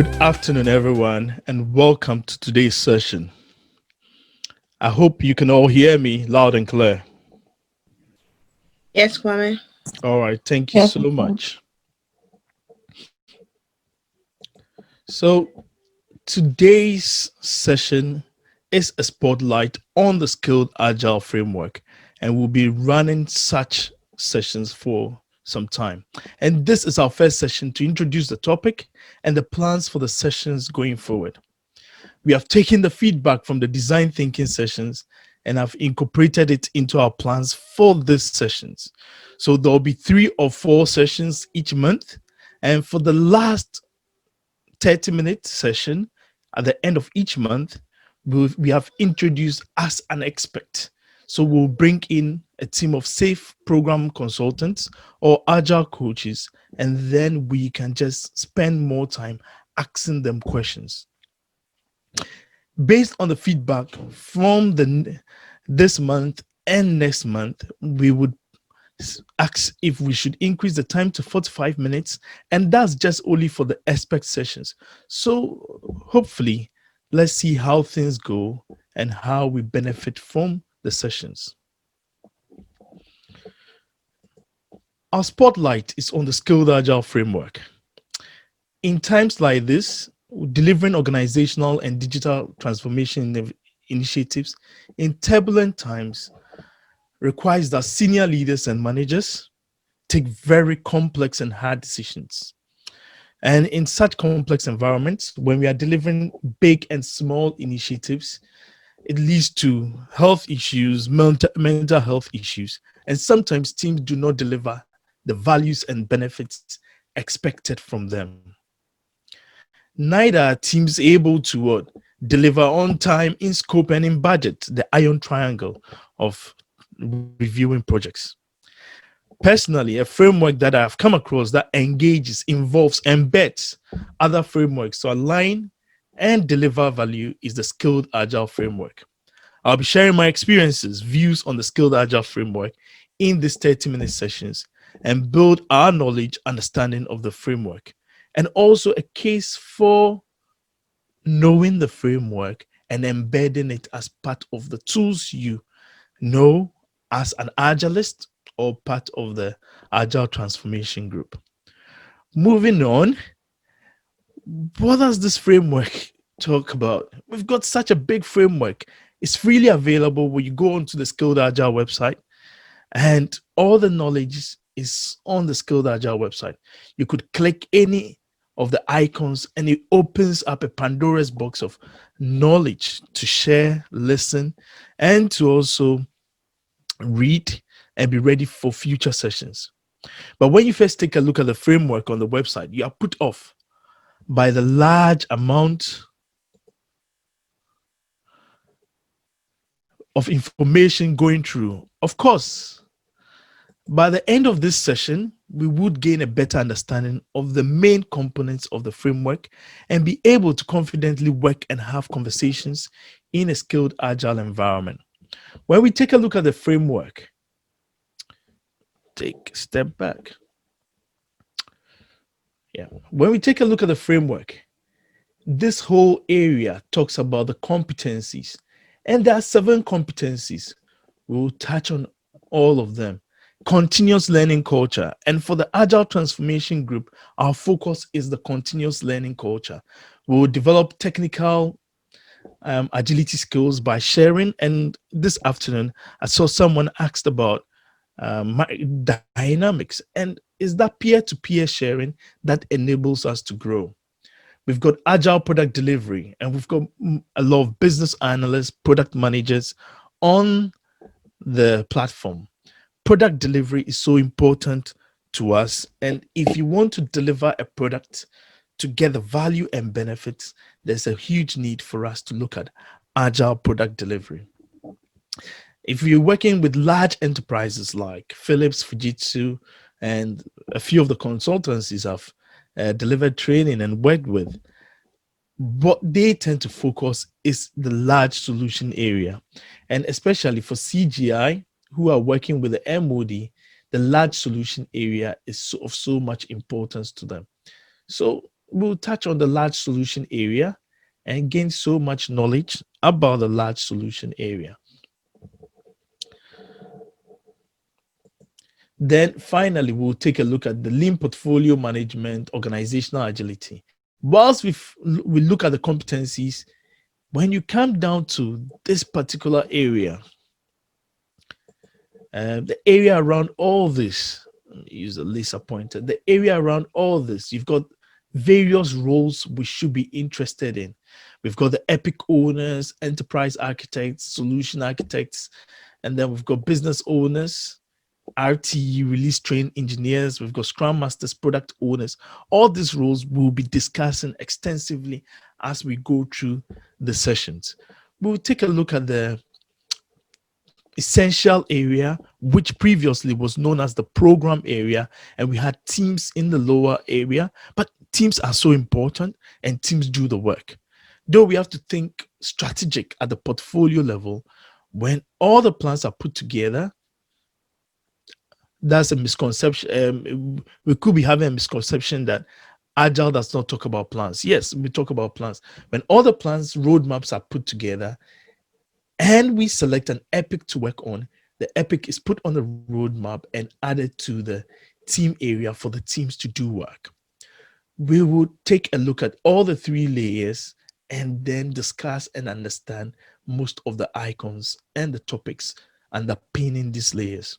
Good afternoon, everyone, and welcome to today's session. I hope you can all hear me loud and clear. Yes, Kwame. All right, thank you so much. So, today's session is a spotlight on the skilled agile framework, and we'll be running such sessions for some time. And this is our first session to introduce the topic and the plans for the sessions going forward. We have taken the feedback from the design thinking sessions and have incorporated it into our plans for these sessions. So there'll be 3 or 4 sessions each month. And for the last 30-minute session at the end of each month, we have introduced as an expert. So we'll bring in a team of safe program consultants or agile coaches, and then we can just spend more time asking them questions. Based on the feedback from this month and next month, we would ask if we should increase the time to 45 minutes, and that's just only for the expert sessions. So hopefully, let's see how things go and how we benefit from the sessions. Our spotlight is on the Skilled Agile framework. In times like this, delivering organizational and digital transformation initiatives in turbulent times requires that senior leaders and managers take very complex and hard decisions. And in such complex environments, when we are delivering big and small initiatives, it leads to health issues, mental health issues, and sometimes teams do not deliver the values and benefits expected from them. Neither are teams able to deliver on time, in scope, and in budget, the iron triangle of reviewing projects. Personally, a framework that I've come across that engages, involves, embeds other frameworks to align and deliver value is the Skilled Agile framework. I'll be sharing my experiences, views on the Skilled Agile framework in these 30-minute sessions and build our knowledge, understanding of the framework, and also a case for knowing the framework and embedding it as part of the tools you know as an Agilist or part of the Agile Transformation Group. Moving on, what does this framework talk about? We've got such a big framework. It's freely available when you go onto the Skilled Agile website, and all the knowledge is on the Skilled Agile website. You could click any of the icons and it opens up a Pandora's box of knowledge to share, listen, and to also read and be ready for future sessions. But when you first take a look at the framework on the website, you are put off by the large amount of information going through. Of course, by the end of this session, we would gain a better understanding of the main components of the framework and be able to confidently work and have conversations in a skilled agile environment. When we take a look at the framework, take a step back. When we take a look at the framework, this whole area talks about the competencies, and there are 7 competencies. We'll touch on all of them. Continuous learning culture. And for the Agile Transformation Group, our focus is the continuous learning culture. We'll develop technical agility skills by sharing. And this afternoon, I saw someone asked about dynamics. And is that peer-to-peer sharing that enables us to grow? We've got agile product delivery, and we've got a lot of business analysts, product managers on the platform. Product delivery is so important to us. And if you want to deliver a product to get the value and benefits, there's a huge need for us to look at agile product delivery. If you're working with large enterprises like Philips, Fujitsu, and a few of the consultancies I've delivered training and worked with, what they tend to focus is the large solution area. And especially for CGI, who are working with the MOD, the large solution area is of so much importance to them. So We'll touch on the large solution area and gain so much knowledge about the large solution area. Then finally, we'll take a look at the lean portfolio management, organizational agility. Whilst we look at the competencies, when you come down to this particular area, the area around all this, use a laser pointer, the area around all this, you've got various roles we should be interested in. We've got the epic owners, enterprise architects, solution architects, and then we've got business owners, RTE, release trained engineers, we've got Scrum Masters, product owners. All these roles we'll be discussing extensively as we go through the sessions. We'll take a look at the essential area, which previously was known as the program area, and we had teams in the lower area, but teams are so important and teams do the work. Though we have to think strategic at the portfolio level, when all the plans are put together, that's a misconception. We could be having a misconception that Agile does not talk about plans. Yes, we talk about plans. When all the plans, roadmaps are put together, and we select an epic to work on, the epic is put on the roadmap and added to the team area for the teams to do work. We will take a look at all the 3 layers and then discuss and understand most of the icons and the topics underpinning these layers.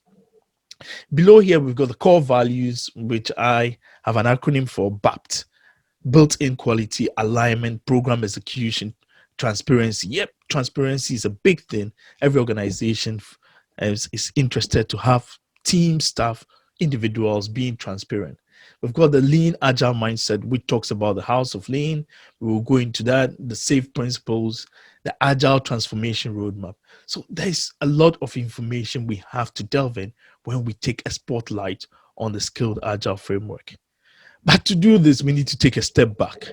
Below here, we've got the core values, which I have an acronym for BAPT: built-in quality, alignment, program execution, transparency. Yep, transparency is a big thing. Every organization is interested to have team, staff, individuals being transparent. We've got the lean agile mindset, which talks about the house of lean. We will go into that, the SAFe principles, the agile transformation roadmap. So there's a lot of information we have to delve in when we take a spotlight on the skilled agile framework. But to do this, we need to take a step back.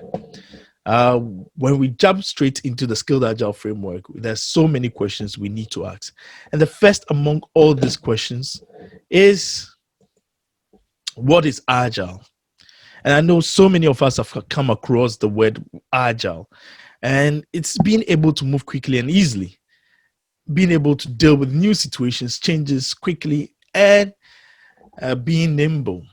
When we jump straight into the skilled agile framework, there's so many questions we need to ask. And the first among all these questions is, what is agile? And I know so many of us have come across the word agile, and it's being able to move quickly and easily, being able to deal with new situations, changes quickly, and being nimble.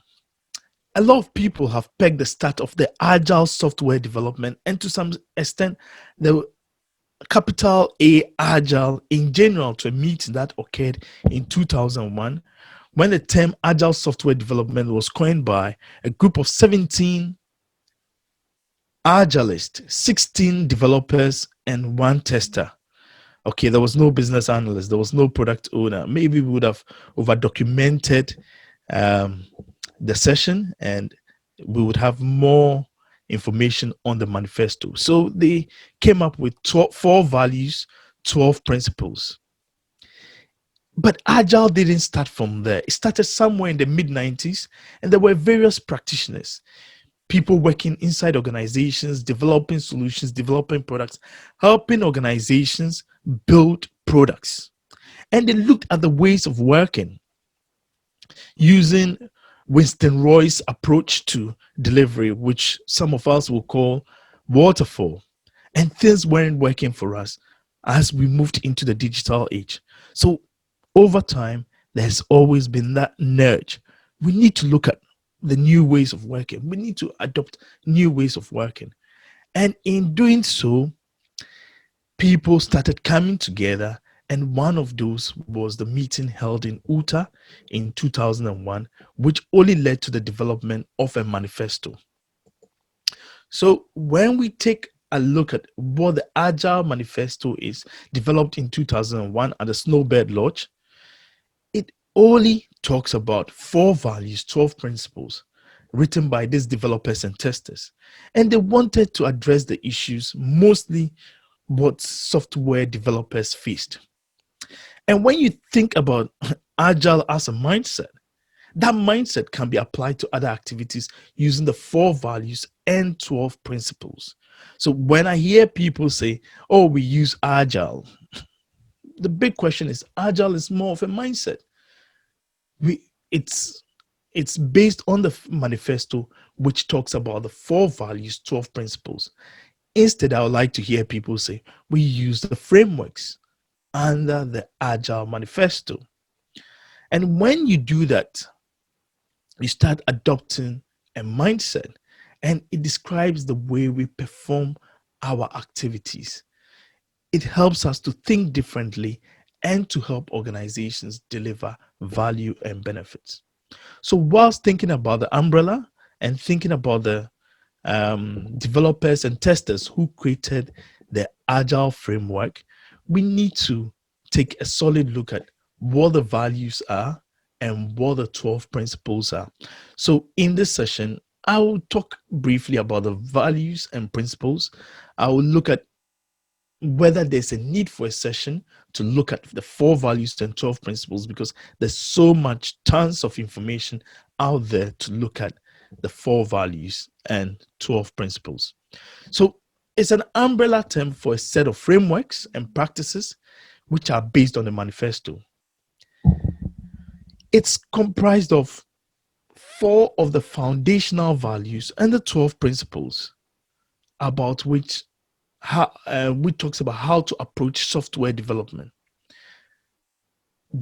A lot of people have pegged the start of the agile software development, and to some extent, the capital A agile in general, to a meeting that occurred in 2001, when the term agile software development was coined by a group of 17 agilists, 16 developers, and 1 tester. Okay, there was no business analyst, there was no product owner. Maybe we would have over documented the session and we would have more information on the manifesto. So they came up with 4 values, 12 principles. But Agile didn't start from there. It started somewhere in the mid-90s, and there were various practitioners, people working inside organizations, developing solutions, developing products, helping organizations build products. And they looked at the ways of working using Winston Roy's approach to delivery, which some of us will call waterfall. And things weren't working for us as we moved into the digital age. So over time, there's always been that nudge. We need to look at the new ways of working. We need to adopt new ways of working. And in doing so, people started coming together, and one of those was the meeting held in Utah in 2001, which only led to the development of a manifesto. So when we take a look at what the Agile Manifesto is, developed in 2001 at the Snowbird Lodge, it only talks about 4 values, 12 principles, written by these developers and testers. And they wanted to address the issues, mostly what software developers faced. And when you think about Agile as a mindset, that mindset can be applied to other activities using the 4 values and 12 principles. So when I hear people say, oh, we use Agile, the big question is, Agile is more of a mindset. It's It's based on the manifesto, which talks about the 4 values, 12 principles. Instead, I would like to hear people say, we use the frameworks under the Agile Manifesto. And when you do that, you start adopting a mindset, and it describes the way we perform our activities. It helps us to think differently and to help organizations deliver value and benefits. So, whilst thinking about the umbrella and thinking about the developers and testers who created the Agile framework, we need to take a solid look at what the values are and what the 12 principles are. So, in this session, I will talk briefly about the values and principles. I will look at whether there's a need for a session to look at the 4 values and 12 principles, because there's so much tons of information out there to look at the 4 values and 12 principles. So it's an umbrella term for a set of frameworks and practices which are based on the manifesto. It's comprised of 4 of the foundational values and the 12 principles about which talks about how to approach software development.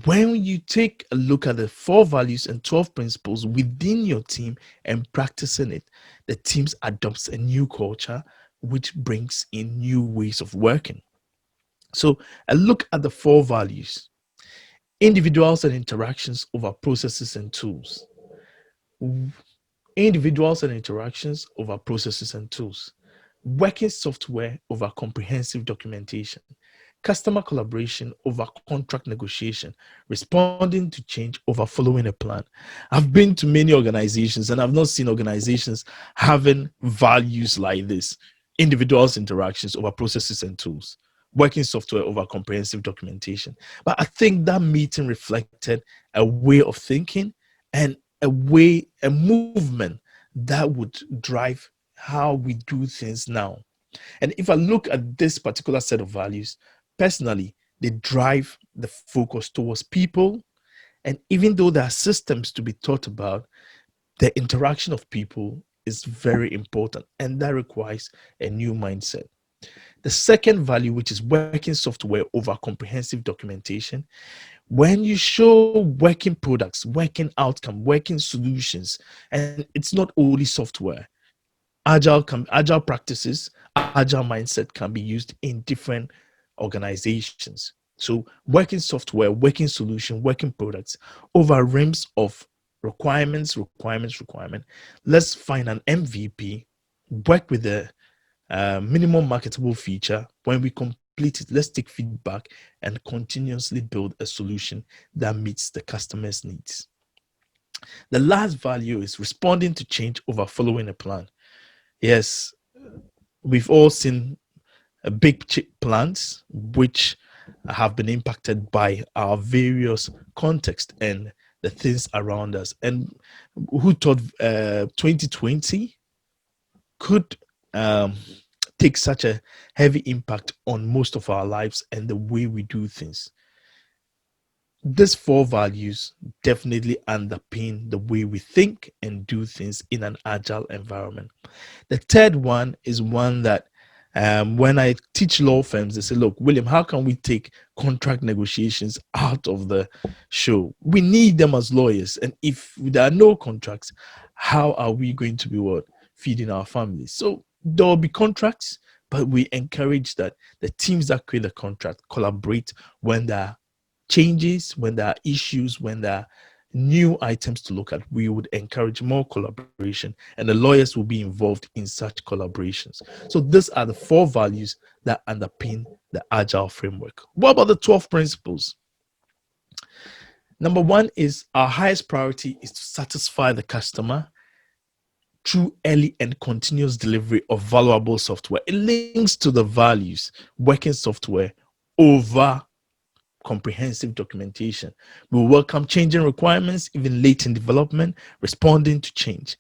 When you take a look at the 4 values and 12 principles within your team and practicing it, the teams adopts a new culture which brings in new ways of working. So a look at the 4 values: individuals and interactions over processes and tools. Individuals and interactions over processes and tools. Working software over comprehensive documentation. Customer collaboration over contract negotiation. Responding to change over following a plan. I've been to many organizations and I've not seen organizations having values like this: individuals' interactions over processes and tools, working software over comprehensive documentation. But I think that meeting reflected a way of thinking and a movement that would drive how we do things now. And if I look at this particular set of values, personally, they drive the focus towards people. And even though there are systems to be thought about, the interaction of people is very important, and that requires a new mindset. The second value, which is working software over comprehensive documentation, when you show working products, working outcome, working solutions, and it's not only software, agile practices, agile mindset can be used in different organizations. So working software, working solution, working products over rims of requirements. Let's find an MVP, work with the minimum marketable feature. When we complete it, let's take feedback and continuously build a solution that meets the customer's needs. The last value is responding to change over following a plan. Yes, we've all seen big plans which have been impacted by our various context and the things around us. And who thought 2020 could take such a heavy impact on most of our lives and the way we do things? These 4 values definitely underpin the way we think and do things in an agile environment. The third one is one that when I teach law firms, they say, look, William, how can we take contract negotiations out of the show? We need them as lawyers. And if there are no contracts, how are we going to be feeding our families? So there will be contracts, but we encourage that the teams that create the contract collaborate when there are changes, when there are issues, when there are new items to look at. We would encourage more collaboration, and the lawyers will be involved in such collaborations. So these are the 4 values that underpin the Agile framework. What about the 12 principles? Number 1 is our highest priority is to satisfy the customer through early and continuous delivery of valuable software. It links to the values: working software over comprehensive documentation. We welcome changing requirements, even late in development, responding to change.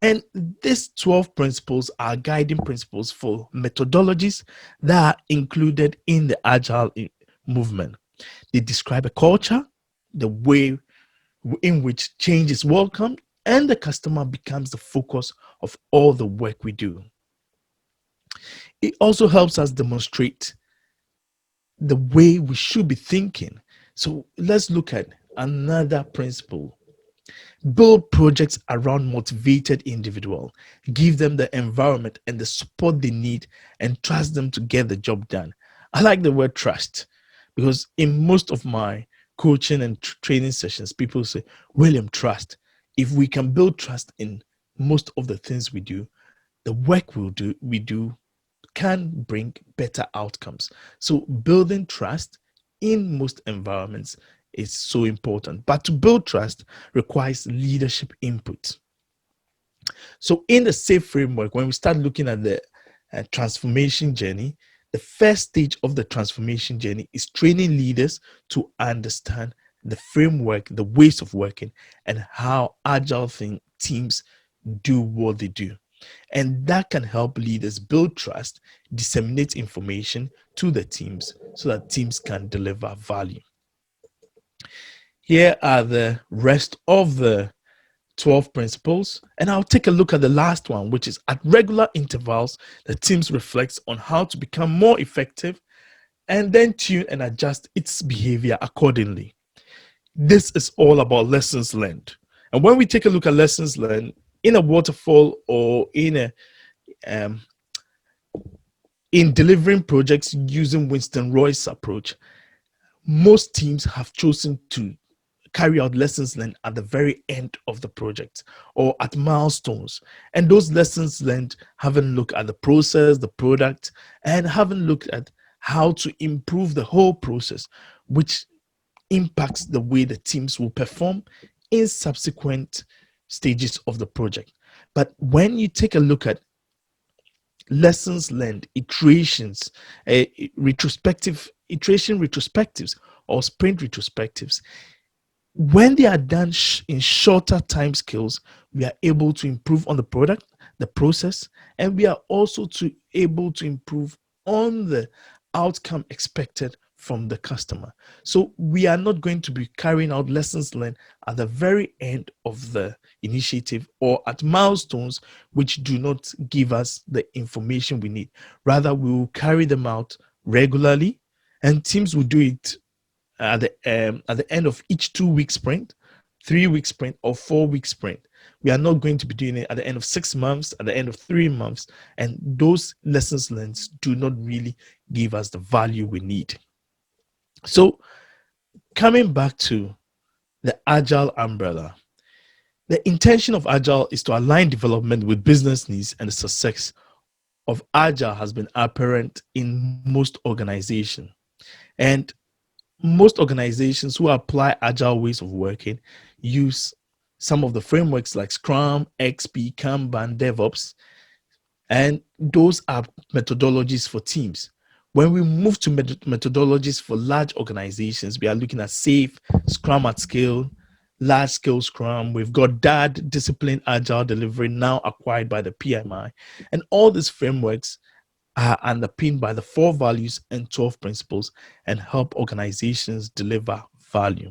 And these 12 principles are guiding principles for methodologies that are included in the Agile movement. They describe a culture, the way in which change is welcomed, and the customer becomes the focus of all the work we do. It also helps us demonstrate the way we should be thinking. So let's look at another principle. Build projects around motivated individual. Give them the environment and the support they need and trust them to get the job done. I like the word trust because in most of my coaching and training sessions, people say, William, trust. If we can build trust in most of the things we do, the work we do can bring better outcomes. So building trust in most environments is so important. But to build trust requires leadership input. So in the SAFE framework, when we start looking at the transformation journey, the first stage of the transformation journey is training leaders to understand the framework, the ways of working, and how agile teams do what they do. And that can help leaders build trust, disseminate information to the teams so that teams can deliver value. Here are the rest of the 12 principles. And I'll take a look at the last one, which is at regular intervals, the teams reflects on how to become more effective and then tune and adjust its behavior accordingly. This is all about lessons learned. And when we take a look at lessons learned in a waterfall or um, in delivering projects using Winston Roy's approach, most teams have chosen to carry out lessons learned at the very end of the project or at milestones. And those lessons learned haven't looked at the process, the product, and haven't looked at how to improve the whole process, which impacts the way the teams will perform in subsequent stages of the project. But when you take a look at lessons learned, iterations, retrospectives, or sprint retrospectives, when they are done in shorter time scales, we are able to improve on the product, the process, and we are also able to improve on the outcome expected from the customer. So we are not going to be carrying out lessons learned at the very end of the initiative or at milestones which do not give us the information we need. Rather, we will carry them out regularly, and teams will do it at the end of each 2-week sprint, 3-week sprint, or 4-week sprint. We are not going to be doing it at the end of 6 months, at the end of 3 months, and those lessons learned do not really give us the value we need. So, coming back to the Agile Umbrella, the intention of Agile is to align development with business needs, and the success of Agile has been apparent in most organizations. And most organizations who apply agile ways of working use some of the frameworks like Scrum, XP, Kanban, DevOps, and those are methodologies for teams. When we move to methodologies for large organizations, we are looking at SAFe, Scrum at Scale, Large Scale Scrum. We've got DAD, Discipline Agile Delivery, now acquired by the PMI. And all these frameworks are underpinned by the 4 values and 12 principles and help organizations deliver value.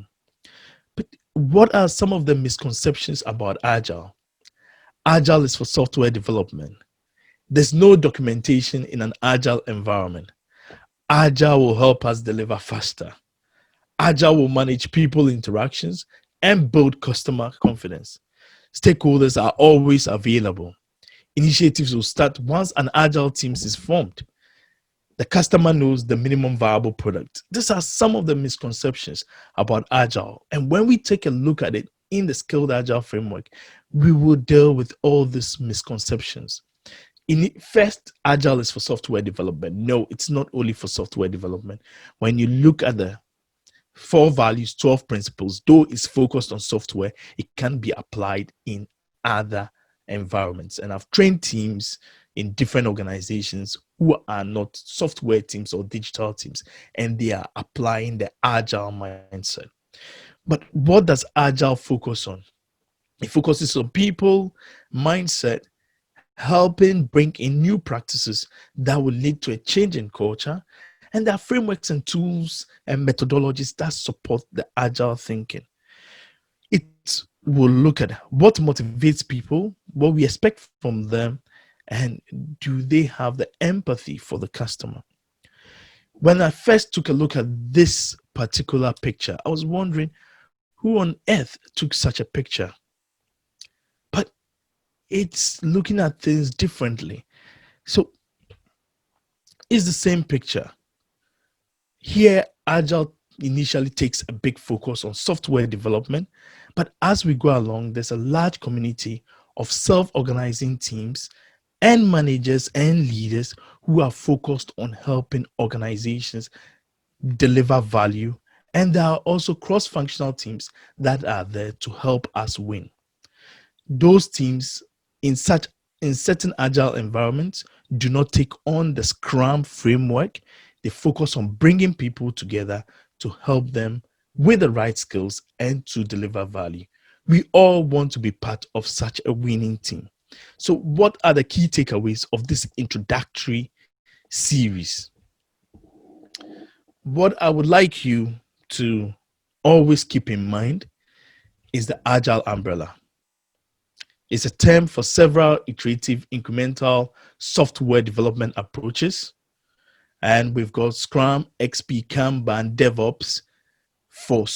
But what are some of the misconceptions about Agile? Agile is for software development. There's no documentation in an Agile environment. Agile will help us deliver faster. Agile will manage people interactions and build customer confidence. Stakeholders are always available. Initiatives will start once an Agile team is formed. The customer knows the minimum viable product. These are some of the misconceptions about Agile. And when we take a look at it in the Skilled Agile framework, we will deal with all these misconceptions. First, Agile is for software development. No, it's not only for software development. When you look at the 4 values, 12 principles, though it's focused on software, it can be applied in other environments. And I've trained teams in different organizations who are not software teams or digital teams, and they are applying the Agile mindset. But what does Agile focus on? It focuses on people, mindset, helping bring in new practices that will lead to a change in culture. And there are frameworks and tools and methodologies that support the Agile thinking. It we'll look at what motivates people, what we expect from them, and do they have the empathy for the customer. When I first took a look at this particular picture, I was wondering who on earth took such a picture? But it's looking at things differently. So it's the same picture. Here, Agile initially takes a big focus on software development, but as we go along, there's a large community of self-organizing teams and managers and leaders who are focused on helping organizations deliver value. And there are also cross-functional teams that are there to help us win. Those teams in certain agile environments do not take on the Scrum framework. They focus on bringing people together to help them with the right skills and to deliver value. We all want to be part of such a winning team. So what are the key takeaways of this introductory series? What I would like you to always keep in mind is the Agile Umbrella. It's a term for several iterative, incremental software development approaches. And we've got Scrum, XP, Kanban, DevOps for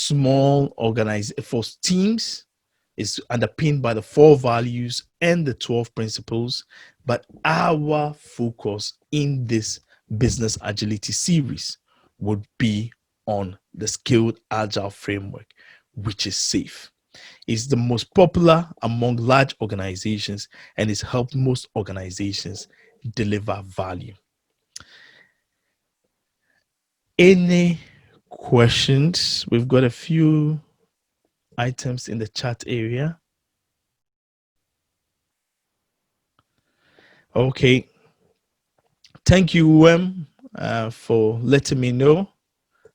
for teams. It's underpinned by the 4 values and the 12 principles. But our focus in this business agility series would be on the skilled agile framework, which is SAFe. It's the most popular among large organizations and it's helped most organizations deliver value. Any questions? We've got a few items in the chat area. Okay. Thank you, for letting me know.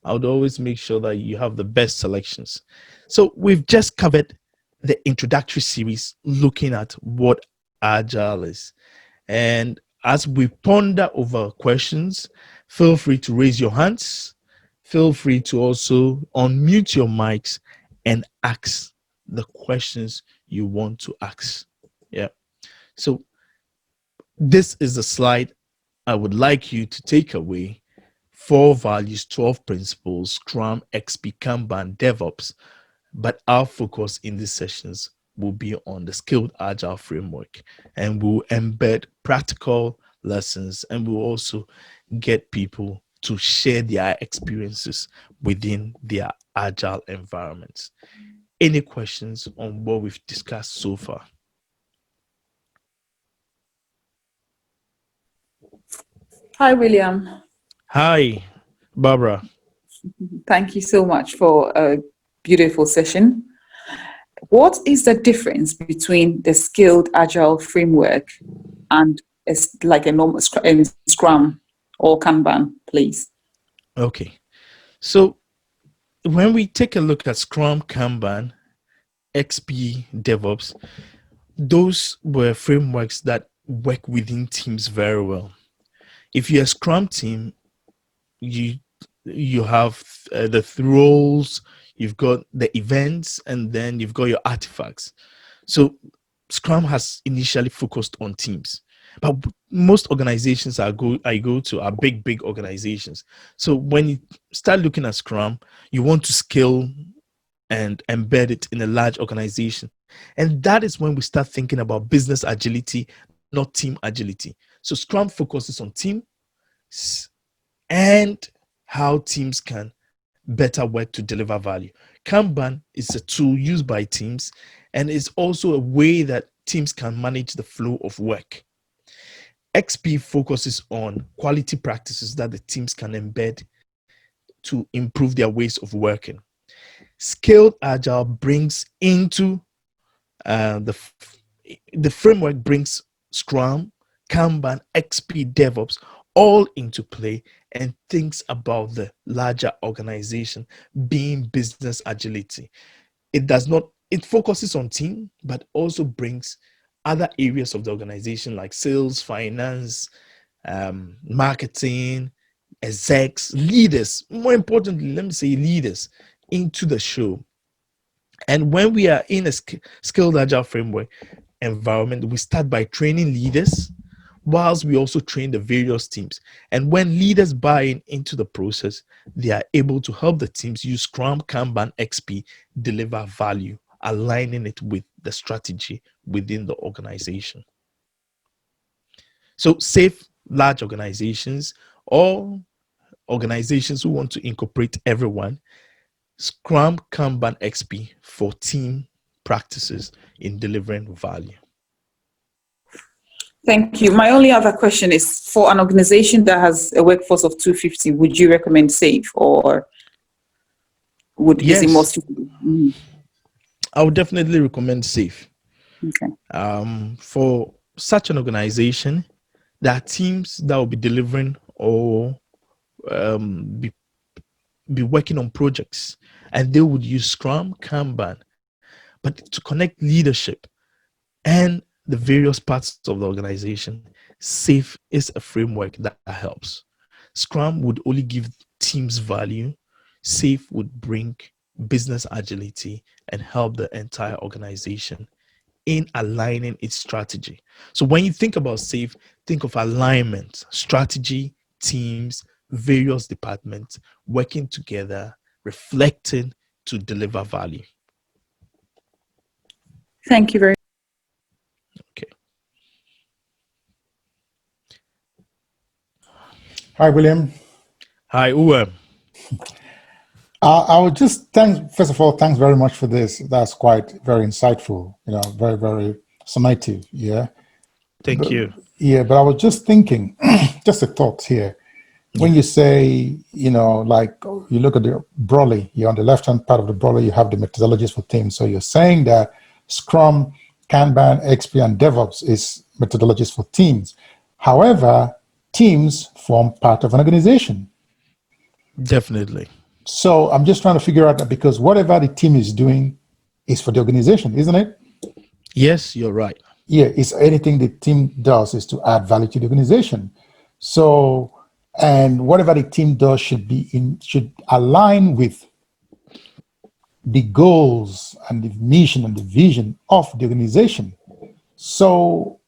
I would always make sure that you have the best selections. So we've just covered the introductory series looking at what Agile is. And as we ponder over questions, feel free to raise your hands. Feel free to also unmute your mics and ask the questions you want to ask. Yeah. So this is the slide I would like you to take away. 4 values, 12 principles, Scrum, XP, Kanban, DevOps. But our focus in these sessions will be on the skilled agile framework, and we'll embed practical lessons, and we'll also get people to share their experiences within their agile environments. Any questions on what we've discussed so far? Hi, William. Hi, Barbara. Thank you so much for a beautiful session. What is the difference between the skilled agile framework and it's like a normal Scrum or Kanban, please? Okay. So when we take a look at Scrum, Kanban, XP, DevOps, those were frameworks that work within teams very well. If you're a Scrum team, you have the roles, you've got the events, and then you've got your artifacts. So Scrum has initially focused on teams, but most organizations I go to are big organizations. So when you start looking at Scrum, you want to scale and embed it in a large organization. And that is when we start thinking about business agility, not team agility. So Scrum focuses on team and how teams can better work to deliver value. Kanban is a tool used by teams and is also a way that teams can manage the flow of work. XP focuses on quality practices that the teams can embed to improve their ways of working. Scaled Agile brings into the framework brings Scrum, Kanban, XP, DevOps all into play and thinks about the larger organization being business agility. It focuses on team, but also brings other areas of the organization like sales, finance, marketing, execs, leaders, more importantly, let me say leaders, into the show. And when we are in a skilled agile framework environment, we start by training leaders, whilst we also train the various teams. And when leaders buy into the process, they are able to help the teams use Scrum Kanban XP deliver value, aligning it with the strategy within the organization. So safe large organizations or organizations who want to incorporate everyone, Scrum Kanban XP for team practices in delivering value. Thank you. My only other question is, for an organization that has a workforce of 250, would you recommend SAFE, or is it more Yes, suitable? Mhm. I would definitely recommend SAFE. Okay. For such an organization, there are teams that will be delivering or be working on projects, and they would use Scrum, Kanban, but to connect leadership and the various parts of the organization, SAFE is a framework that helps. Scrum would only give teams value. SAFE would bring business agility and help the entire organization in aligning its strategy. So when you think about SAFE, think of alignment, strategy, teams, various departments working together, reflecting to deliver value. Thank you very Okay. Hi, William. Hi, Uwe. I would just first of all, thanks very much for this. That's quite very insightful, very, very summative. Yeah. Thank But, you. yeah, but I was just thinking, just a thought here. When Yeah. you say, like you look at the Broly, you're on the left-hand part of the Broly, you have the methodologies for teams. So you're saying that Scrum, Kanban, XP, and DevOps is methodologies for teams. However, teams form part of an organization. Definitely. So I'm just trying to figure out that, because whatever the team is doing is for the organization, isn't it? Yes, you're right. Yeah, it's anything the team does is to add value to the organization. So, and whatever the team does should align with the goals and the mission and the vision of the organization. So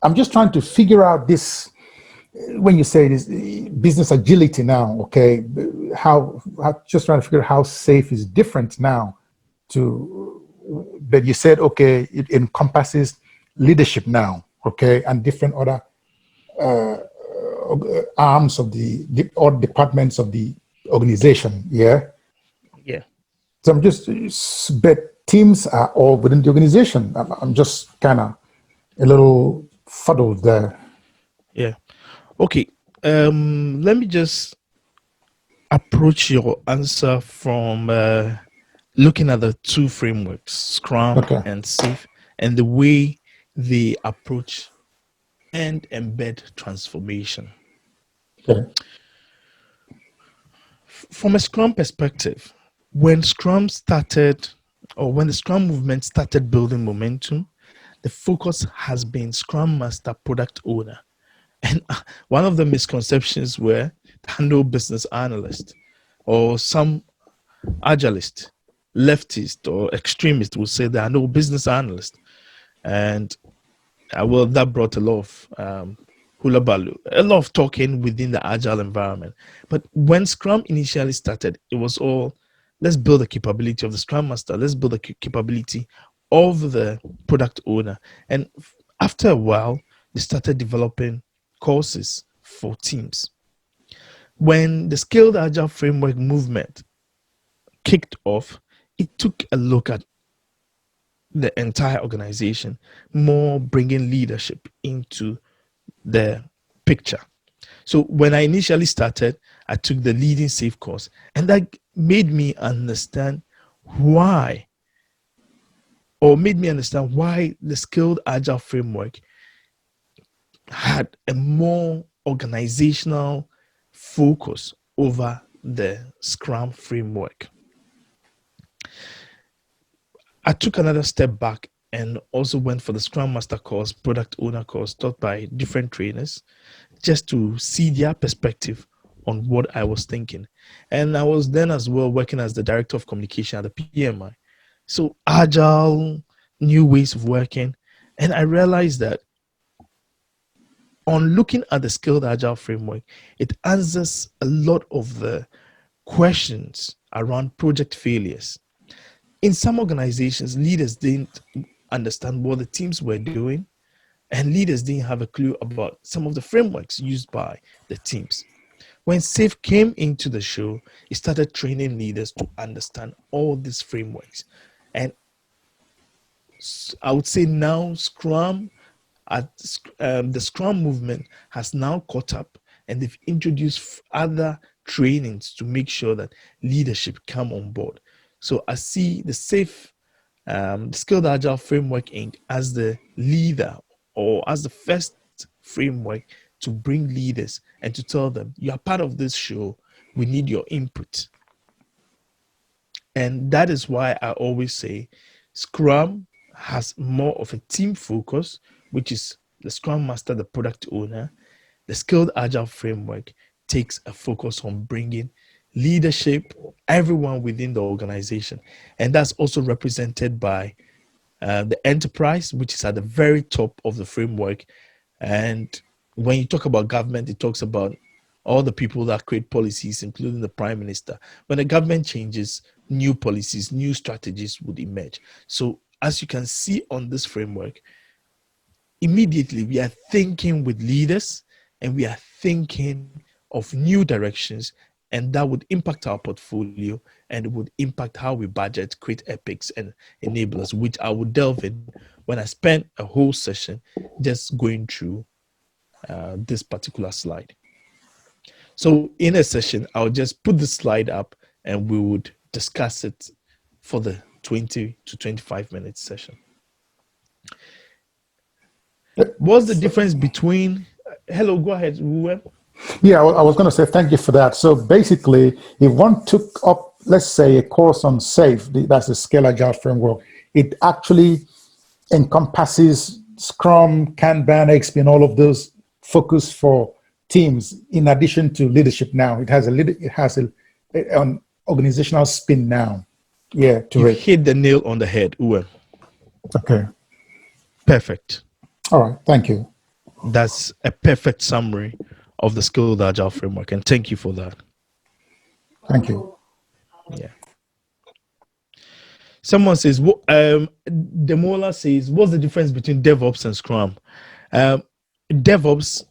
I'm just trying to figure out this, when you say this business agility now, okay, how just trying to figure out how SAFE is different now but you said, okay, it encompasses leadership now, okay, and different other arms of or departments of the organization, yeah? Yeah. So but teams are all within the organization. I'm just kind of a little fuddled there. Yeah. Okay. Let me just approach your answer from looking at the two frameworks, Scrum Okay. and SAFE, and the way they approach and embed transformation. Okay. From a Scrum perspective, when Scrum started, or when the Scrum movement started building momentum, the focus has been Scrum Master, Product Owner. And one of the misconceptions were that no business analyst or some agilist, leftist, or extremist will say there are no business analysts. And well, that brought a lot of hula baloo, a lot of talking within the agile environment. But when Scrum initially started, it was all, let's build the capability of the Scrum Master, let's build the capability of the product owner. And after a while, they started developing courses for teams. When the Skilled Agile Framework movement kicked off, it took a look at the entire organization, more bringing leadership into the picture. So when I initially started, I took the leading safe course, and that made me understand why, the Skilled Agile Framework had a more organizational focus over the Scrum framework. I took another step back and also went for the Scrum Master course, Product Owner course, taught by different trainers, just to see their perspective on what I was thinking. And I was then as well working as the director of communication at the PMI. So agile, new ways of working. And I realized that on looking at the skilled agile framework, it answers a lot of the questions around project failures. In some organizations, leaders didn't understand what the teams were doing, and leaders didn't have a clue about some of the frameworks used by the teams. When SAFE came into the show, it started training leaders to understand all these frameworks. And I would say now Scrum, the Scrum movement has now caught up, and they've introduced other trainings to make sure that leadership come on board. So I see the SAFE, the Skilled Agile Framework Inc. as the leader or as the first framework to bring leaders and to tell them, you are part of this show, we need your input. And that is why I always say Scrum has more of a team focus, which is the Scrum Master, the product owner. The Skilled Agile Framework takes a focus on bringing leadership, everyone within the organization. And that's also represented by the enterprise, which is at the very top of the framework. And when you talk about government, it talks about all the people that create policies, including the prime minister. When the government changes, new policies, new strategies would emerge. So as you can see on this framework, immediately we are thinking with leaders and we are thinking of new directions, and that would impact our portfolio and it would impact how we budget, create epics and enablers, which I would delve in when I spend a whole session just going through this particular slide. So in a session, I'll just put the slide up and we would discuss it for the 20 to 25 minute session. What's the difference between, hello, go ahead, Ruwen. Yeah, I was going to say thank you for that. So basically, if one took up, let's say, a course on SAFE, that's the Scale Agile Framework, it actually encompasses Scrum, Kanban XP, and all of those focus for teams. In addition to leadership, now it has an organizational spin now. Yeah, to You it. hit the nail on the head, Uwe. Okay. Perfect. All right. Thank you. That's a perfect summary of the Skilled Agile Framework, and thank you for that. Thank you. Yeah. Someone says, Demola says, what's the difference between DevOps and Scrum? DevOps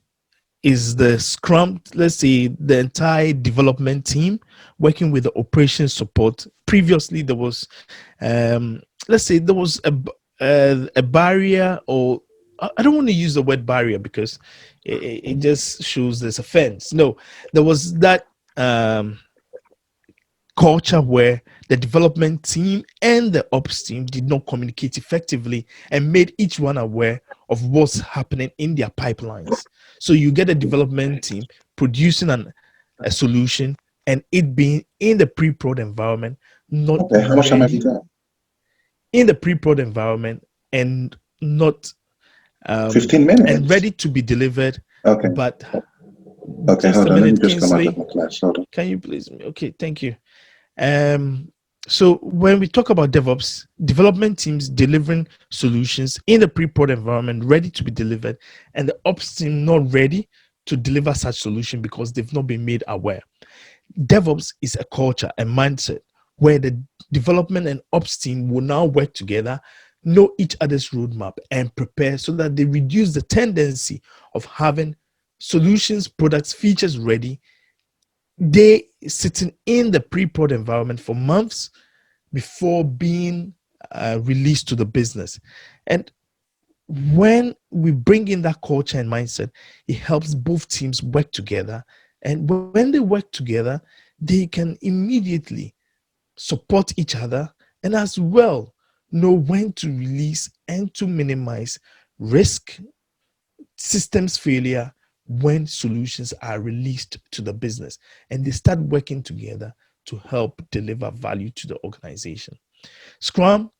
is the Scrum, let's say, the entire development team working with the operation support. Previously, there was, let's say, there was a barrier, or I don't want to use the word barrier because it just shows there's a fence. No, there was that culture where the development team and the ops team did not communicate effectively and made each one aware of what's happening in their pipelines. So you get a development team producing a solution and it being in the pre-prod environment, not How much time have ready you got? in the pre-prod environment and not 15 minutes. and ready to be delivered. Okay. But Okay, just hold a on. Let me minute, just come out Kingsley. of my class. Hold on. Can you please? Okay, thank you. So when we talk about DevOps, development teams delivering solutions in the pre-prod environment ready to be delivered, and the ops team not ready to deliver such solution because they've not been made aware. DevOps is a culture, a mindset where the development and ops team will now work together, know each other's roadmap, and prepare so that they reduce the tendency of having solutions, products, features ready. They sitting in the pre-prod environment for months before being released to the business. And when we bring in that culture and mindset, it helps both teams work together. And when they work together, they can immediately support each other and as well know when to release and to minimize risk, systems failure when solutions are released to the business, and they start working together to help deliver value to the organization. Scrum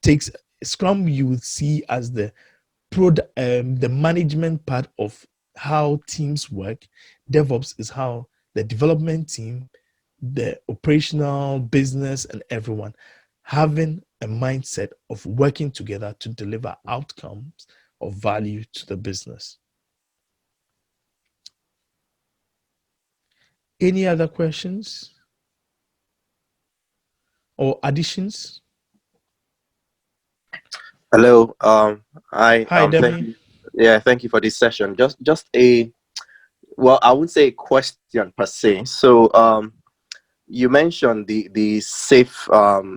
you would see as the management part of how teams work. DevOps is how the development team, the operational business, and everyone having a mindset of working together to deliver outcomes of value to the business. Any other questions or additions? Hello. I Hi, thank Demi. you. Yeah, thank you for this session. Just I wouldn't say a question per se. So, you mentioned the safe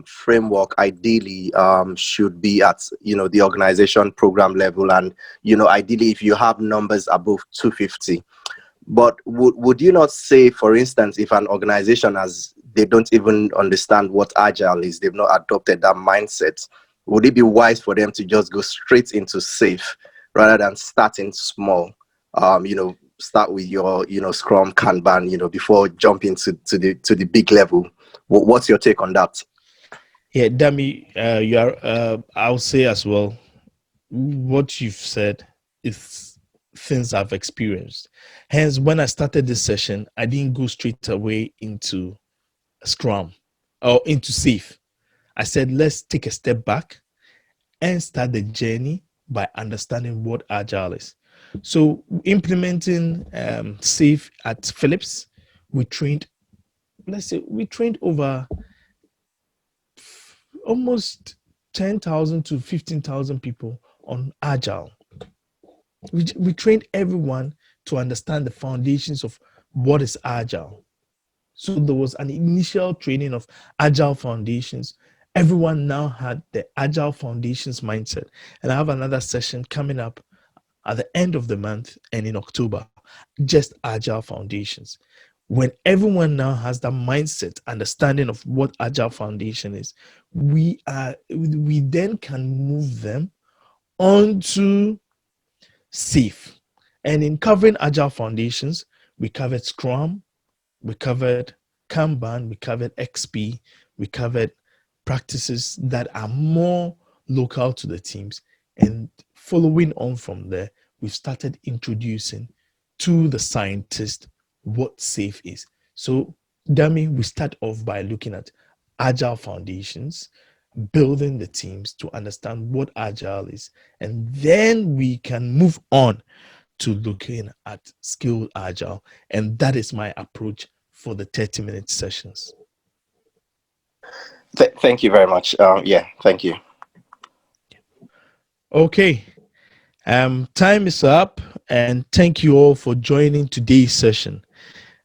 framework ideally should be at the organization program level, and ideally if you have numbers above 250. But would you not say, for instance, if an organization they don't even understand what agile is, they've not adopted that mindset, would it be wise for them to just go straight into safe rather than starting small? Start with your Scrum Kanban, before jumping to the big level. What's your take on that? Yeah, Dami, you are. I'll say as well, what you've said is things I've experienced. Hence, when I started this session, I didn't go straight away into Scrum or into Safe. I said, let's take a step back and start the journey by understanding what Agile is. So, implementing Safe at Philips, we trained over almost 10,000 to 15,000 people on Agile. We trained everyone to understand the foundations of what is Agile. So there was an initial training of Agile foundations. Everyone now had the Agile foundations mindset. And I have another session coming up at the end of the month and in October, just Agile foundations. When everyone now has that mindset, understanding of what Agile foundation is, we then can move them onto Safe. And in covering Agile foundations, we covered Scrum, we covered Kanban, we covered XP, we covered practices that are more local to the teams. And following on from there, we've started introducing to the scientist what safe is. So, Dami, we start off by looking at Agile foundations, building the teams to understand what Agile is, and then we can move on to looking at skilled Agile. And that is my approach for the 30-minute sessions. Thank you very much. Thank you. Okay. Time is up, and thank you all for joining today's session.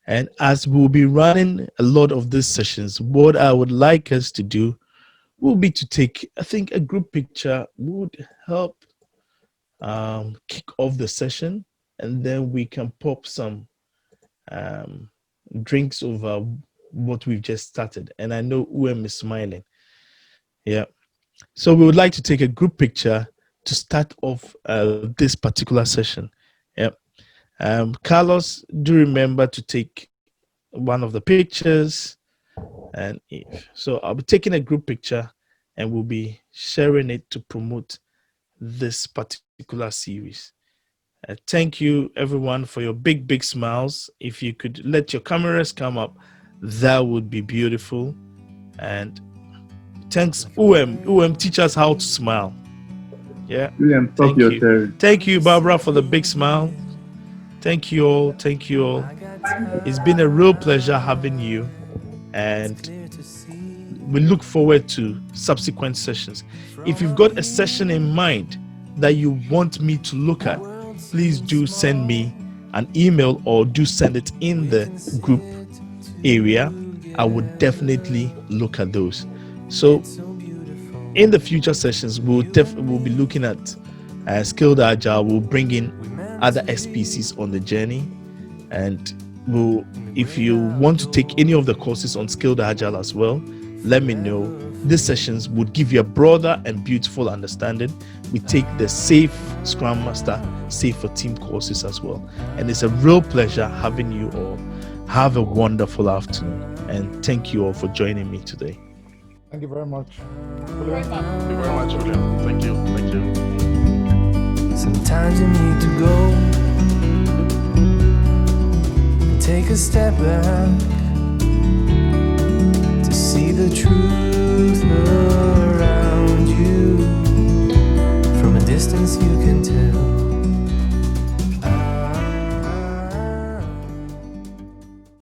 And as we'll be running a lot of these sessions, what I would like us to do will be to take, I think, a group picture would help kick off the session, and then we can pop some drinks over what we've just started. And I know UM is smiling. Yeah. So we would like to take a group picture to start off this particular session. Yeah. Carlos, do remember to take one of the pictures. And so I'll be taking a group picture and we'll be sharing it to promote this particular series. Thank you, everyone, for your big smiles. If you could let your cameras come up, that would be beautiful. And thanks, UM, teach us how to smile. Yeah. Thank you. Thank you, Barbara, for the big smile. Thank you all. Thank you all. It's been a real pleasure having you. And we look forward to subsequent sessions. If you've got a session in mind that you want me to look at, please do send me an email or do send it in the group area. I would definitely look at those. So in the future sessions, we'll be looking at skilled agile. We'll bring in other SPCs on the journey, and if you want to take any of the courses on skilled agile as well, let me know. These sessions would give you a broader and beautiful understanding. We take the Safe Scrum Master, Safe for Team courses as well. And it's a real pleasure having you all. Have a wonderful afternoon. And thank you all for joining me today. Thank you very much. Thank you very much, Julian. Thank you. Thank you. Sometimes you need to go take a step back to see the truth around you. From a distance you can tell